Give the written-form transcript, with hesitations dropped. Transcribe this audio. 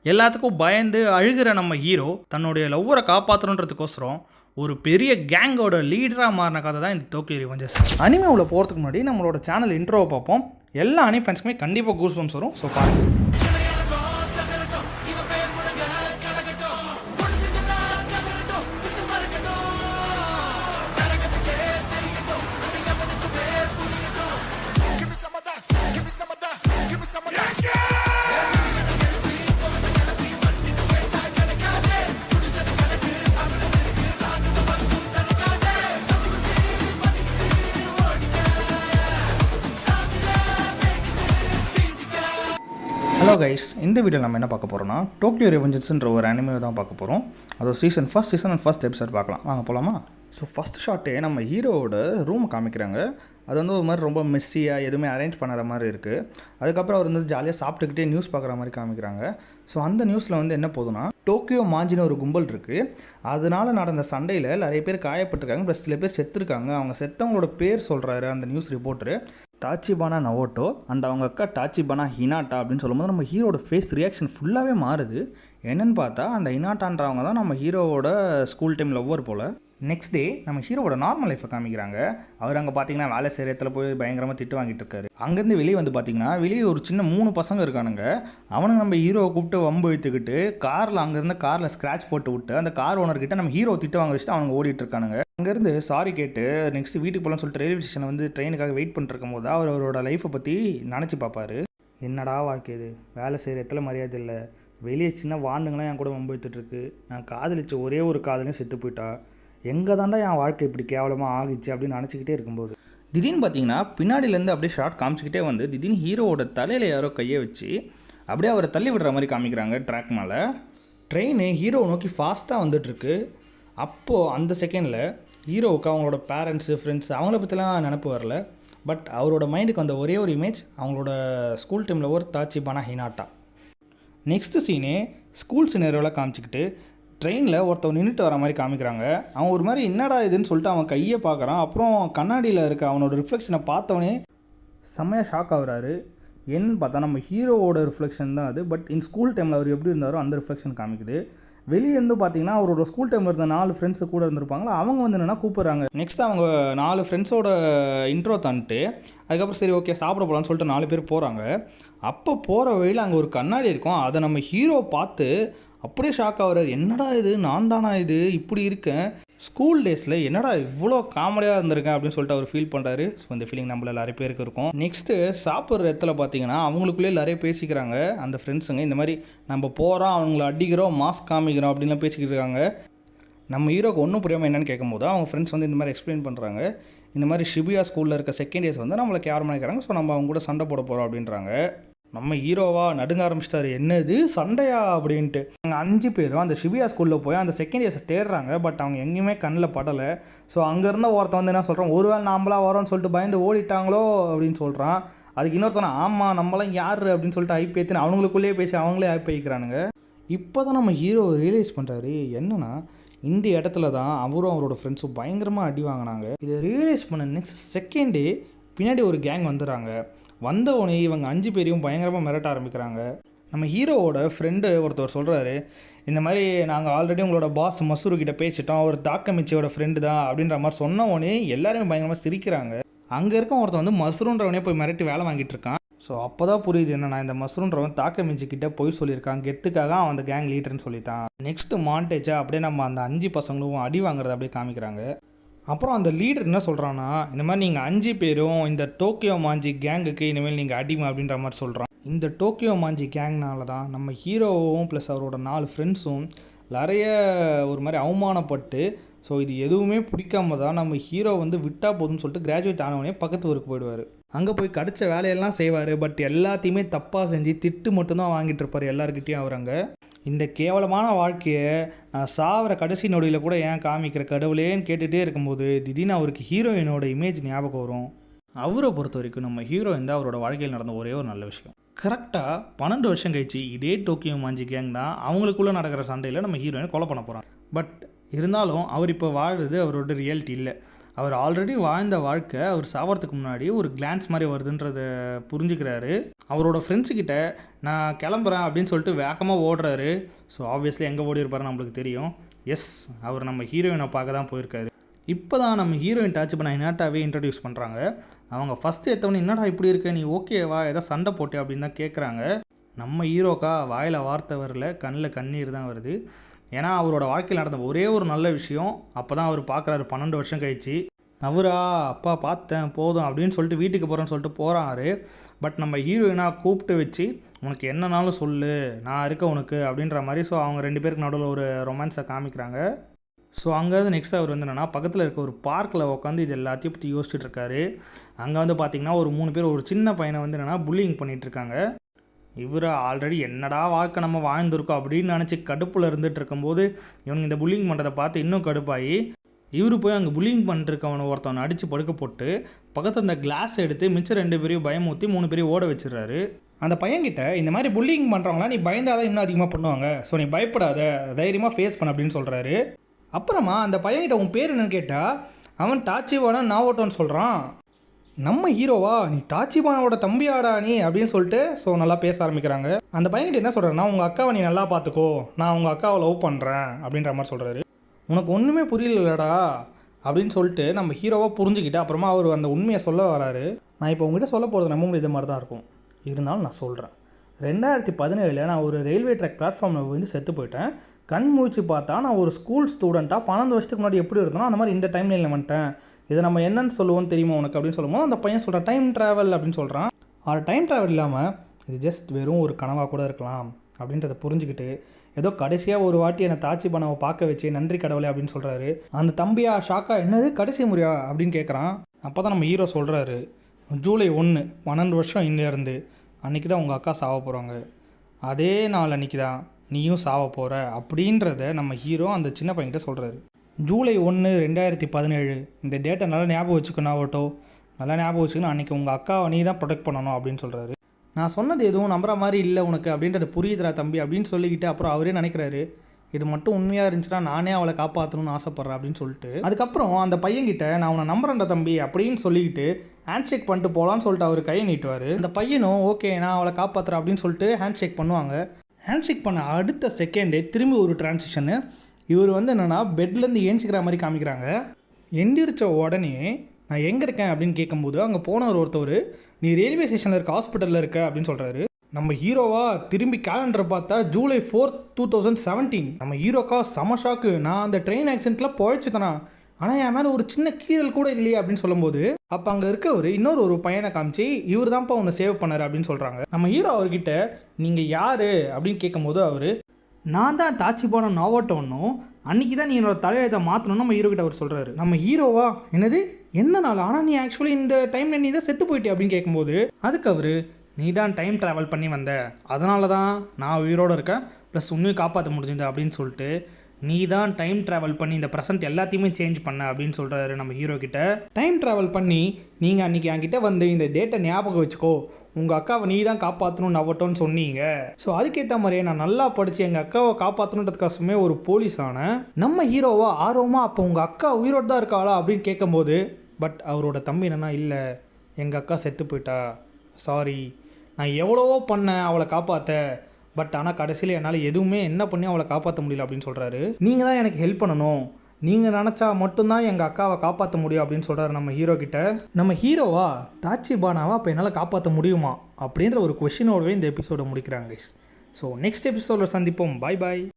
எல்லாத்துக்கும் பயந்து அழுகிற நம்ம ஹீரோ தன்னுடைய லவ்வரை காப்பாற்றணுன்றதுக்கோசரம் ஒரு பெரிய கேங்கோட லீடராக மாறின கதை தான் இந்த டோக்கியோ ரிவெஞ்சர்ஸ். அனிமேவில் போகிறதுக்கு முன்னாடி நம்மளோட சேனல் இன்ட்ரோவை பார்ப்போம். எல்லா அனிமே ஃபேன்ஸுக்குமே கண்டிப்பாக கூஸ் பம்ப்ஸ் வரும். ஸோ பாருங்கள். ஹலோ கைஸ், இந்த வீடியோ நம்ம என்ன பார்க்க போகிறோம்னா டோக்கியோ ரிவெஞ்சர்ஸ்ன்ற ஒரு அனிமே தான் பார்க்க போகிறோம். அது first season and first episode பார்க்கலாம். வாங்க போகலாமா? ஸோ ஃபஸ்ட் ஷாட்டே நம்ம ஹீரோவோட ரூம் காமிக்கிறாங்க. அது வந்து ஒரு மாதிரி ரொம்ப மெஸ்ஸியாக எதுவுமே அரேஞ்ச் பண்ணுற மாதிரி இருக்குது. அதுக்கப்புறம் அவர் வந்து ஜாலியாக சாப்பிட்டுக்கிட்டே நியூஸ் பார்க்குற மாதிரி காமிக்கிறாங்க. ஸோ அந்த நியூஸில் வந்து என்ன போகுதுன்னா, டோக்கியோ மாஞ்சின்னு ஒரு கும்பல் இருக்குது. அதனால் நடந்த சண்டையில் நிறைய பேர் காயப்பட்டிருக்காங்க, ப்ளஸ் சில பேர் செத்துருக்காங்க. அவங்க செத்தவங்களோட பேர் சொல்கிறாரு அந்த நியூஸ் ரிப்போர்ட்டரு, தாச்சிபானா நவோட்டோ அண்ட் அவங்க அக்கா டாச்சிபானா ஹினாட்டா அப்படின்னு சொல்லும்போது நம்ம ஹீரோட ஃபேஸ் ரியாக்ஷன் ஃபுல்லாகவே மாறுது. என்னென்னு பார்த்தா அந்த ஹினாட்டான்றவங்க தான் நம்ம ஹீரோவோட ஸ்கூல் டைம் லவ்வர் போல். நெக்ஸ்ட் டே நம்ம ஹீரோவோட நார்மல் லைஃப்பை காமிக்கிறாங்க. அவர் அங்கே பார்த்தீங்கன்னா வேலை செய்கிற இடத்துல போய் பயங்கரமாக திட்டு வாங்கிட்டு இருக்காரு. அங்கேருந்து வெளியே வந்து பார்த்தீங்கன்னா வெளியே ஒரு சின்ன 3 பசங்க இருக்கானுங்க. அவனுங்க நம்ம ஹீரோவை கூப்பிட்டு வம்பு இழுத்துக்கிட்டு காரில் ஸ்க்ராட்ச் போட்டு விட்டு அந்த கார் ஓனர்கிட்ட நம்ம ஹீரோ திட்டு வாங்க வச்சுட்டு அவங்க ஓடிட்டு இருக்கானுங்க. அங்கேருந்து சாரி கேட்டு நெக்ஸ்ட் வீட்டுக்கு போகலான்னு சொல்லிட்டு ரயில்வே ஸ்டேஷனை வந்து ட்ரெயினுக்காக வெயிட் பண்ணிருக்கும் போது அவரோட லைஃப்பை பற்றி நினச்சி பார்ப்பாரு. என்னடா வாழ்க்கை இது, வேலை செய்கிற இடத்துல மரியாதை இல்லை, வெளியே சின்ன வாண்டுங்களாம் என் கூட வம்பு இழுத்துட்ருக்கு, நான் காதலிச்ச ஒரே ஒரு காதலையும் செத்து போயிட்டா, எங்கே தாண்டா என் வாழ்க்கை இப்படி கேவலமாக ஆகிச்சு அப்படின்னு நினச்சிக்கிட்டே இருக்கும்போது திடீர்னு பார்த்தீங்கன்னா பின்னாடியிலேருந்து அப்படியே ஷார்ட் காமிச்சிக்கிட்டே வந்து திடீர்னு ஹீரோவோட தலையில் யாரோ கையை வச்சு அப்படியே அவரை தள்ளி விடுற மாதிரி காமிக்கிறாங்க. ட்ராக் மேலே ட்ரெயின் ஹீரோவை நோக்கி ஃபாஸ்ட்டாக வந்துட்டுருக்கு. அப்போது அந்த செகண்டில் ஹீரோவுக்கு அவங்களோட பேரண்ட்ஸு ஃப்ரெண்ட்ஸ் அவங்கள பற்றிலாம் நினப்பு வரல. பட் அவரோட மைண்டுக்கு வந்த ஒரே ஒரு இமேஜ் அவங்களோட ஸ்கூல் டைமில் ஒரு தாச்சிபானா ஹினாட்டா. நெக்ஸ்ட்டு சீனே ஸ்கூல் சினேரியோவில் காமிச்சிக்கிட்டு ட்ரெயினில் ஒருத்தவன் நின்றுட்டு வர மாதிரி காமிக்கிறாங்க. அவன் ஒரு மாதிரி என்னடா இதுன்னு சொல்லிட்டு அவன் கையை பார்க்குறான். அப்புறம் கண்ணாடியில் இருக்க அவனோட ரிஃப்ளெக்ஷனை பார்த்தவனே செம்மையாக ஷாக் ஆகுறாரு. என்னன்னு பார்த்தா நம்ம ஹீரோவோட ரிஃப்ளெக்ஷன் தான் அது. பட் இன் ஸ்கூல் டைமில் அவர் எப்படி இருந்தாரோ அந்த ரிஃப்ளெக்ஷன் காமிக்குது. வெளியே இருந்து பார்த்தீங்கன்னா அவரோட ஸ்கூல் டைமில் இருந்த 4 ஃப்ரெண்ட்ஸு கூட இருந்திருப்பாங்களா, அவங்க வந்து என்னென்னா கூப்பிட்றாங்க. நெக்ஸ்ட் அவங்க 4 ஃப்ரெண்ட்ஸோட இன்ட்ரோ தந்துட்டு அதுக்கப்புறம் சரி ஓகே சாப்பிட போகலான்னு சொல்லிட்டு 4 பேர் போகிறாங்க. அப்போ போகிற வழியில் அங்கே ஒரு கண்ணாடி இருக்கும். அதை நம்ம ஹீரோ பார்த்து அப்படியே ஷாக் ஆகிறார். என்னடா இது, நான் தானா இது இப்படி இருக்கேன், ஸ்கூல் டேஸில் என்னடா இவ்வளோ காமெடியாக இருந்திருக்கேன் அப்படின்னு சொல்லிட்டு அவர் ஃபீல் பண்ணுறாரு. ஸோ இந்த ஃபீலிங் நம்மள நிறைய பேருக்கு இருக்கும். நெக்ஸ்ட்டு சாப்பிட்ற இடத்துல பார்த்தீங்கன்னா அவங்களுக்குள்ளே நிறைய பேசிக்கிறாங்க அந்த ஃப்ரெண்ட்ஸுங்க. இந்த மாதிரி நம்ம போகிறோம், அவங்கள அடிக்கிறோம், மாஸ்க் காமிக்கிறோம் அப்படின்லாம் பேசிக்கிட்டு இருக்காங்க. நம்ம ஹீரோக்கு ஒன்றும் புரியாமல் என்னென்னு கேட்கும்போது அவங்க ஃப்ரெண்ட்ஸ் வந்து இந்த மாதிரி எக்ஸ்பிளைன் பண்ணுறாங்க. இந்த மாதிரி ஷிபியா ஸ்கூலில் இருக்க செகண்ட் இயர்ஸ் வந்து நம்மளை கேவலமாக நினைக்கிறாங்க, ஸோ நம்ம அவங்க கூட சண்டை போட போகிறோம் அப்படின்றாங்க. நம்ம ஹீரோவா நடுங்க ஆரம்பிச்சிட்டாரு, என்னது சண்டையா அப்படின்ட்டு. அங்கே 5 பேரும் அந்த ஷிபியா ஸ்கூலில் போய் அந்த செகண்ட் இயர்ஸை தேடுறாங்க. பட் அவங்க எங்கேயுமே கண்ணில் படலை. ஸோ அங்கேருந்த ஒருத்தன் வந்து என்ன சொல்கிறான், ஒருவேளை நாம்பளாக வரோன்னு சொல்லிட்டு பயந்து ஓடிட்டாங்களோ அப்படின்னு சொல்கிறான். அதுக்கு இன்னொருத்தன ஆமாம் நம்மளாம் யார் அப்படின்னு சொல்லிட்டு ஐப்பி ஏற்றின அவங்களுக்குள்ளேயே பேசி அவங்களே ஐப்பி வைக்கிறானுங்க. இப்போ தான் நம்ம ஹீரோ ரியலைஸ் பண்ணுறாரு, என்னன்னா இந்த இடத்துல தான் அவரும் அவரோட ஃப்ரெண்ட்ஸும் பயங்கரமாக அடி வாங்கினாங்க. இதை ரியலைஸ் பண்ண நெக்ஸ்ட் செகண்டே பின்னாடி ஒரு கேங் வந்துடுறாங்க. வந்தவொடனே இவங்க 5 பேரையும் பயங்கரமாக மிரட்ட ஆரம்பிக்கிறாங்க. நம்ம ஹீரோவோட ஃப்ரெண்டு ஒருத்தவர் சொல்கிறாரு, இந்த மாதிரி நாங்கள் ஆல்ரெடி உங்களோட பாஸ் மசூரு கிட்ட பேசிட்டோம், அவர் தாக்கமிச்சியோட ஃப்ரெண்டு தான் அப்படின்ற மாதிரி சொன்னவொடனே எல்லாருமே பயங்கரமாக சிரிக்கிறாங்க. அங்கே இருக்க ஒருத்தன் வந்து மசூருன்றவனே போய் மிரட்டி வேலை வாங்கிட்டு இருக்கான். ஸோ அப்போ தான் புரியுது என்னன்னா இந்த மசூருன்றவன் தாக்கமிச்சிக்கிட்ட போய் சொல்லியிருக்கான், கெத்துக்காக அவன் அந்த கேங் லீடர்னு சொல்லிட்டான். நெக்ஸ்ட்டு மாண்டேஜாக அப்படியே நம்ம அந்த 5 பசங்களும் அடி வாங்குறத அப்படியே காமிக்கிறாங்க. அப்புறம் அந்த லீடர் என்ன சொல்கிறான்னா, இந்த மாதிரி நீங்கள் 5 பேரும் இந்த டோக்கியோ மாஞ்சி கேங்குக்கு இனிமேல் நீங்கள் அடிமை அப்படின்ற மாதிரி சொல்கிறான். இந்த டோக்கியோ மாஞ்சி கேங்னால தான் நம்ம ஹீரோவும் ப்ளஸ் அவரோட 4 ஃப்ரெண்ட்ஸும் நிறைய ஒரு மாதிரி அவமானப்பட்டு, ஸோ இது எதுவுமே பிடிக்காம தான் நம்ம ஹீரோ வந்து விட்டா போதும்னு சொல்லிட்டு கிராஜுவேட் ஆனவனே பக்கத்து ஊருக்கு போயிடுவார். அங்கே போய் கிடைச்ச வேலையெல்லாம் செய்வார். பட் எல்லாத்தையுமே தப்பாக செஞ்சு திட்டு மட்டும்தான் வாங்கிட்டு இருப்பார் எல்லாருக்கிட்டையும். அவர் அங்கே இந்த கேவலமான வாழ்க்கையை நான் சாவர கடைசி நொடியில் கூட ஏன் காமிக்கிற கடவுளேன்னு கேட்டுகிட்டே இருக்கும்போது திடீர்னு அவருக்கு ஹீரோயினோட இமேஜ் ஞாபகம் வரும். அவரை பொறுத்த வரைக்கும் நம்ம ஹீரோயின் தான் அவரோட வாழ்க்கையில் நடந்த ஒரே ஒரு நல்ல விஷயம். கரெக்டாக 12 வருஷம் கழிச்சு இதே டோக்கியோ மாஞ்சி கேங் தான் அவங்களுக்குள்ளே நடக்கிற சண்டையில் நம்ம ஹீரோயினை கொலை பண்ண போகிறாங்க. பட் இருந்தாலும் அவர் இப்போ வாழ்றது அவரோட ரியாலிட்டி இல்லை. அவர் ஆல்ரெடி வாழ்ந்த வாழ்க்கை அவர் சாவறதுக்கு முன்னாடி ஒரு கிளான்ஸ் மாதிரி வருதுன்றதை புரிஞ்சுக்கிறாரு. அவரோட ஃப்ரெண்ட்ஸுக்கிட்ட நான் கிளம்புறேன் அப்படின்னு சொல்லிட்டு வேகமாக ஓடுறாரு. ஸோ ஆப்வியஸ்லி எங்கே ஓடி இருப்பாருன்னு நம்மளுக்கு தெரியும். எஸ், அவர் நம்ம ஹீரோயினை பார்க்க தான் போயிருக்காரு. இப்போ தான் நம்ம ஹீரோயின் டாச்சிபானா ஹினாட்டாவே இன்ட்ரடியூஸ் பண்ணுறாங்க. அவங்க ஃபஸ்ட்டு எடுத்தவொடனே என்னடா இப்படி இருக்க, நீ ஓகேவா, ஏதோ சண்டை போட்டே அப்படின்னு தான் கேட்குறாங்க. நம்ம ஹீரோக்கா வாயில் வார்த்தை வரல, கண்ணில் கண்ணீர் தான் வருது. ஏன்னா அவரோட வாழ்க்கையில் நடந்த ஒரே ஒரு நல்ல விஷயம் அப்போ தான் அவர் பார்க்குறாரு 12 வருஷம் கழிச்சு. அவரா அப்பா பார்த்தேன் போதும் அப்படின்னு சொல்லிட்டு வீட்டுக்கு போகிறேன்னு சொல்லிட்டு போகிறாரு. பட் நம்ம ஹீரோயினாக கூப்பிட்டு வச்சு உனக்கு என்னன்னாலும் சொல்லு, நான் இருக்க உனக்கு அப்படின்ற மாதிரி. ஸோ அவங்க 2 பேருக்கு நடுவில் ஒரு ரொமான்ஸை காமிக்கிறாங்க. ஸோ அங்கேருந்து நெக்ஸ்ட் அவர் வந்து என்னென்னா பக்கத்தில் இருக்க ஒரு பார்க்கில் உட்காந்து இது எல்லாத்தையும் பற்றி யோசிச்சுட்டு இருக்காரு. அங்கே வந்து பார்த்திங்கன்னா ஒரு 3 பேர் ஒரு சின்ன பையனை வந்து என்னென்னா புல்லிங் பண்ணிகிட்ருக்காங்க. இவர் ஆல்ரெடி என்னடா வாழ்க்கை நம்ம வாழ்ந்துருக்கோம் அப்படின்னு நினச்சி கடுப்பில் இருந்துகிட்டு இருக்கும்போது இவங்க இந்த புல்லிங் பண்ணுறதை பார்த்து இன்னும் கடுப்பாகி இவர் போய் அங்கே புல்லிங் பண்ணிருக்கவனை ஒருத்தவனை அடித்து படுக்க போட்டு பக்கத்தில் இந்த கிளாஸ் எடுத்து மிச்சம் 2 பேரையும் பயமூற்றி 3 பேரையும் ஓட வச்சிடுறாரு. அந்த பையன்கிட்ட இந்த மாதிரி புல்லிங் பண்ணுறவங்களாம் நீ பயந்தாதான் இன்னும் அதிகமாக பண்ணுவாங்க, ஸோ நீ பயப்படாத, தைரியமாக ஃபேஸ் பண்ண அப்படின்னு சொல்கிறாரு. அப்புறமா அந்த பையன்கிட்ட உன் பேர் என்னன்னு கேட்டால் அவன் டாச்சிபானா நாவோட்டோன்னு சொல்கிறான். நம்ம ஹீரோவா நீ டாச்சிபானாவோட தம்பியாடா நீ அப்படின்னு சொல்லிட்டு ஸோ நல்லா பேச ஆரம்பிக்கிறாங்க. அந்த பையன்கிட்ட என்ன சொல்கிறேன்னா உங்கள் அக்காவை நீ நல்லா பார்த்துக்கோ, நான் உங்கள் அக்காவை லவ் பண்ணுறேன் அப்படின்ற மாதிரி சொல்கிறாரு. உனக்கு ஒன்றுமே புரியலடா அப்படின்னு சொல்லிட்டு நம்ம ஹீரோவாக புரிஞ்சுக்கிட்டு அப்புறமா அவர் அந்த உண்மையை சொல்ல வராரு. நான் இப்போ உங்ககிட்ட சொல்ல போகிறது நம்ப முடியாத மாதிரி தான் இருக்கும், இருந்தாலும் நான் சொல்கிறேன். 2017 நான் ஒரு ரயில்வே ட்ராக் பிளாட்ஃபார்மில் வந்து செத்து போயிட்டேன். கண் மூச்சு பார்த்தா நான் ஒரு ஸ்கூல் ஸ்டூடெண்ட்டாக 12 வருஷத்துக்கு முன்னாடி எப்படி இருந்தோம் அந்த மாதிரி இந்த டைம்லைனில் வந்துட்டேன். இதை நம்ம என்னென்னு சொல்லுவோன்னு தெரியுமா உனக்கு அப்படின்னு சொல்லும்போது அந்த பையன் சொல்கிறான் டைம் ட்ராவல் அப்படின்னு சொல்கிறான். அவர் டைம் ட்ராவல் இல்லாமல் இது ஜஸ்ட் வெறும் ஒரு கனவாக கூட இருக்கலாம் அப்படின்றத புரிஞ்சுக்கிட்டு ஏதோ கடைசியாக ஒரு வாட்டி என்னை டாச்சிபானாவை பார்க்க வச்சு நன்றி கடவுளே அப்படின்னு சொல்கிறாரு. அந்த தம்பியா ஷாக்கா என்னது கடைசி முறையா அப்படின்னு கேட்குறான். அப்போ தான் நம்ம ஹீரோ சொல்கிறாரு ஜூலை 1 12 வருஷம் இன்னிலேருந்து அன்றைக்கி தான் உங்கள் அக்கா சாவ போகிறாங்க, அதே நாள் அன்றைக்கி தான் நீயும் சாவ போகிற அப்படின்றத நம்ம ஹீரோ அந்த சின்ன பையன்கிட்ட சொல்கிறாரு. ஜூலை 1 2017 இந்த டேட்டை நல்லா ஞாபகம் வச்சுக்கணும் ஆகட்டோ, நல்லா ஞாபகம் வச்சுக்கணும், அன்றைக்கி உங்கள் அக்காவை நீ தான் ப்ரொடெக்ட் பண்ணணும் அப்படின்னு சொல்கிறாரு. நான் சொன்னது எதுவும் நம்புற மாதிரி இல்லை உனக்கு அப்படின்றது புரியுதுரா தம்பி அப்படின்னு சொல்லிக்கிட்டு அப்புறம் அவரே நினைக்கிறாரு இது மட்டும் உண்மையாக இருந்துச்சுன்னா நானே அவளை காப்பாற்றணும்னு ஆசைப்பட்றேன் அப்படின்னு சொல்லிட்டு அதுக்கப்புறம் அந்த பையன்கிட்ட நான் உன்னை நம்புறேன்டா தம்பி அப்படின்னு சொல்லிக்கிட்டு ஹேண்ட் ஷேக் பண்ணிட்டு போகலான்னு சொல்லிட்டு அவர் கையை நீட்டுவார். அந்த பையனும் ஓகே நான் அவளை காப்பாற்றுறேன் அப்படின்னு சொல்லிட்டு ஹேண்ட் ஷேக் பண்ணுவாங்க. ஹேண்ட் ஷேக் பண்ண அடுத்த செகண்டே திரும்பி ஒரு டிரான்சிஷனு. இவர் வந்து என்னென்னா பெட்லேருந்து ஏஞ்சிக்கிற மாதிரி காமிக்கிறாங்க. எந்திரிச்ச உடனே நான் எங்கே இருக்கேன் அப்படின்னு கேட்கும்போது அங்கே போனவர் ஒருத்தவர் நீ ரயில்வே ஸ்டேஷனில் இருக்க ஹாஸ்பிட்டலில் இருக்க அப்படின்னு சொல்கிறாரு. நம்ம ஹீரோவா திரும்பி கேலண்டரை பார்த்தா ஜூலை 4, 2017. நம்ம ஹீரோக்கா செம ஷாக்கு, நான் அந்த ட்ரெயின் ஆக்சிடென்ட்டில் பொழைச்சு தானா, ஆனால் என் மேலே ஒரு சின்ன கீரல் கூட இல்லையே அப்படின்னு சொல்லும்போது அப்போ அங்கே இருக்கவர் இன்னொரு பையனை காமிச்சு இவர் தான்ப்பா உன்னை சேவ் பண்ணார் அப்படின்னு சொல்கிறாங்க. நம்ம ஹீரோ அவர்கிட்ட நீங்கள் யார் அப்படின்னு கேட்கும்போது அவர் நான் தான் டாச்சிபானா நாவோட்டோன்னும் அன்றைக்கி தான் நீ என்னோடய தலையத்தை மாற்றணும்னு நம்ம ஹீரோக்கிட்ட அவர் சொல்கிறாரு. நம்ம ஹீரோவா என்னது எந்த நாள், ஆனால் நீ ஆக்சுவலி இந்த டைமில் நீ தான் செத்து போயிட்டே அப்படின்னு கேட்கும்போது அதுக்கு அவர் நீ தான் டைம் ட்ராவல் பண்ணி வந்த, அதனால தான் நான் உயிரோடு இருக்கேன், ப்ளஸ் உன்னையும் காப்பாற்ற முடிஞ்சது அப்படின்னு சொல்லிட்டு நீ தான் டைம் ட்ராவல் பண்ணி இந்த ப்ரெசென்ட் எல்லாத்தையுமே சேஞ்ச் பண்ண அப்படின்னு சொல்கிறாரு நம்ம ஹீரோ கிட்ட. டைம் ட்ராவல் பண்ணி நீங்கள் அன்றைக்கி என்கிட்ட வந்து இந்த டேட்டை ஞாபகம் வச்சுக்கோ, உங்கள் அக்காவை நீ தான் காப்பாற்றணும்னு நவட்டோன்னு சொன்னீங்க. ஸோ அதுக்கேற்ற மாதிரியே நான் நல்லா படித்து எங்கள் அக்காவை காப்பாற்றணுன்றதுக்காகவே ஒரு போலீஸ் ஆனேன். நம்ம ஹீரோவா ஆர்வமாக அப்போ உங்கள் அக்கா உயிரோடு தான் இருக்காளா அப்படின்னு கேட்கும்போது பட் அவரோட தம்பி என்னன்னா இல்லை எங்கள் அக்கா செத்து போயிட்டா, சாரி நான் எவ்வளவோ பண்ணேன் அவளை காப்பாற்ற, பட் ஆனால் கடைசியில் என்னால் எதுவுமே என்ன பண்ணி அவளை காப்பாற்ற முடியல அப்படின்னு சொல்கிறாரு. நீங்கள் தான் எனக்கு ஹெல்ப் பண்ணணும், நீங்கள் நினச்சா மட்டும்தான் எங்கள் அக்காவை காப்பாற்ற முடியும் அப்படின்னு சொல்கிறாரு நம்ம ஹீரோ கிட்ட. நம்ம ஹீரோவா டாச்சிபானாவா அப்போ என்னால் காப்பாற்ற முடியுமா அப்படின்ற ஒரு கொஷினோடவே இந்த எபிசோடை முடிக்கிறாங்க. ஸோ நெக்ஸ்ட் எபிசோடில் சந்திப்போம். பாய் பாய்.